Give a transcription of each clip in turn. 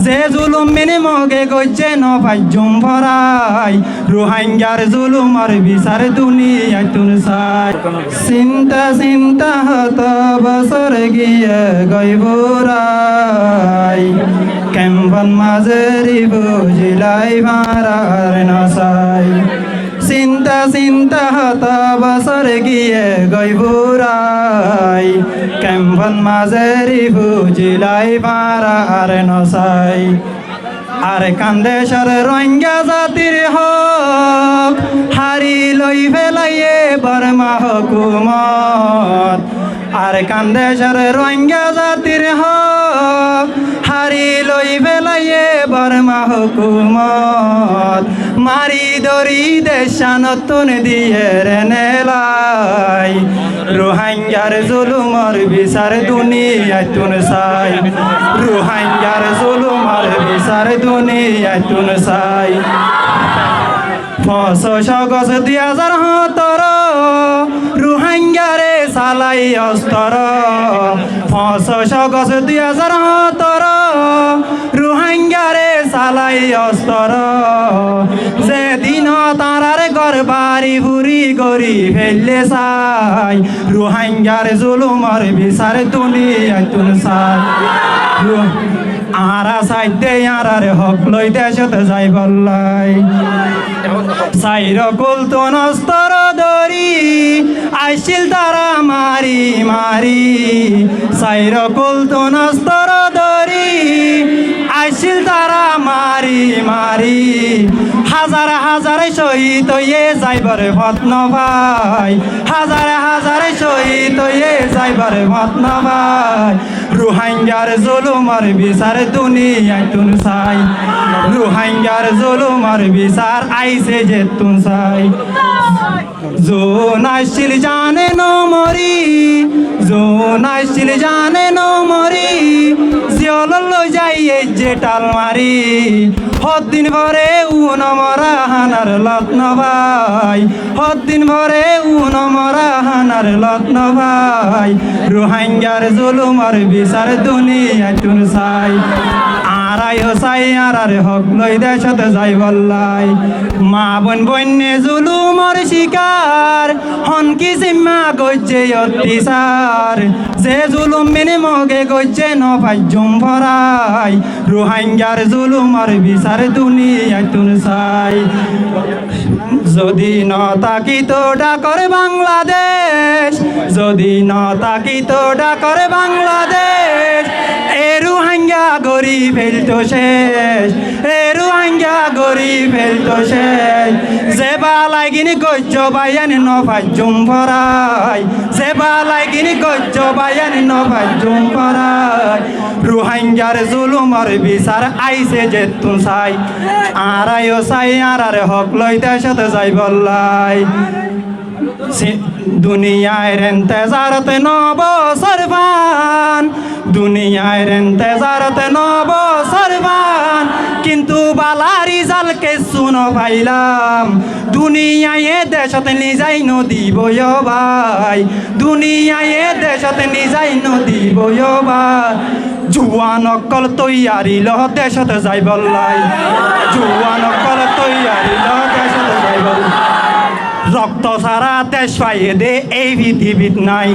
যে জুলুম মেনে মগে গইছে নফাইজুম ভরাই রোহিঙ্গার জুলুমার বিচার দুনিয়ায় তুন চাই চিন্তা চিন্তা হত বছর গিয়ে গইবুরাই কেম্বন মাজেরি বুঝিলাই ভারার নসাই চিন্তা চিন্তা হত বছর গিয়ে গইবুরাই কেম্বন মাজেরি বুঝিলাই ভারার নসাই আর কান্দেশর রোহিঙ্গা জাতির হক হারি লই ফেলাইয়ে বর্মা হুকুমত আর কান্দেশর রোহিঙ্গা জাতির হক হারি লই ফেলাইয়ে বর্মা হুকুমত মারি দরি দেশানতুন দিয়ে রেনেলাই রোহিঙ্গার জুলুমর বিচার দুনিয়ায় তুন চাই রোহিঙ্গার জুলুমর বিচার দুনিয়ায় তুন চাই 500 গজ 2017 রোহিঙ্গারে চালাই অস্ত্র 500 গজ 2017 রোহিঙ্গারে চালাই অস্ত্র যেদিন তারার ঘর বাড়ি বুড়ি গড়ি ফেললে চাই রোহিঙ্গার জুলুমর বিচার দুনিয়ায় তুন চাই আরা সাইডে আরার হক লই দেশত যাই বললাই সাইর কুলতো নস্তর দরি আইছিল তারা মারি মারি সাইর কুলতো নস্তর দরি আইছিল তারা মারি মারি হাজার হাজার শহীদ হয়ে যাইবার মতন ভাই হাজার হাজার শহীদ হয়ে যাইবার মতন ভাই রোহিঙ্গার জুলুমর বিচার দুনিয়ায় তুন চাই রোহিঙ্গার জুলুমর বিচার আইছে যে তুন চাই জোন আসছিল জানে নো মরি জোন আসছিল জানে নো মরি জিয়ল যাইয়ে যে টাল মারি হদ্দিন ভরে উন মরা হানার লত্ন ভাই হদ্দিন ভরে উন মরা হানার লত্ন ভাই রোহিঙ্গার জুলুমর বিচার দুনিয়ায় তুন চাই আরাইও চাই আরার হক লই দেশত যাই বললাই মা বোন বন্যে জুলুমর শিকার হনকি জিম্মা গইছে অত্যাচার যে জুলুম মেনে মগে গইছে নফাইজুম ভরাই রোহিঙ্গার জুলুমর বিচার দুনিয়ায় তুন চাই যদি ন তাকিত ডাকর বাংলাদেশ যদি ন তাকিত ডাকর বাংলাদেশ এ রোহিঙ্গা গরি ফেলতো শেষ এ রোহিঙ্গা গরি ফেলতো শেষ যে বালাইগিনি গজ্জ বায়ান নফাইজুম ভরাই যে বালাইগিনি গজ্জ বায়ান নফাইজুম ভরাই রোহিঙ্গার জুলুমর বিচার আইছে যে তুন চাই আরাইও চাই আরার হক লই দেশত যাই বললাই দুনিয়ায় ইন্তেজারত নব সরবান দুনিয়ায় ইন্তেজারত নব সরবান কিন্তু বালারি জালকে শুনো পাইলাম দুনিয়ায় দেশত নিজাই নদী বয় ভাই দুনিয়ায় দেশত নিজাই নদী বয় ভাই জুয়ান অকল তৈয়ারি লহ দেশত যাই বললাই জুয়ান অকল তৈয়ারি লহ দেশত যাই বললাই রক্ত সারা দেশ পাইয়ে দে এই পৃথিবীত নাই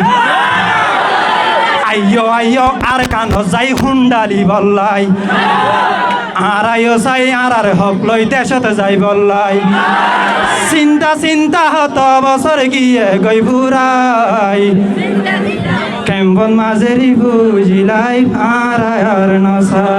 আইয় আইয় আর কান যাই হুন্ডালি বললাই আরাইও চাই আরার হক লই দেশত যাই বললাই চিন্তা চিন্তা হত বছর গিয়ে গই বুড়াই কেম্বন মাজেরি বুঝিলাই আর নসাই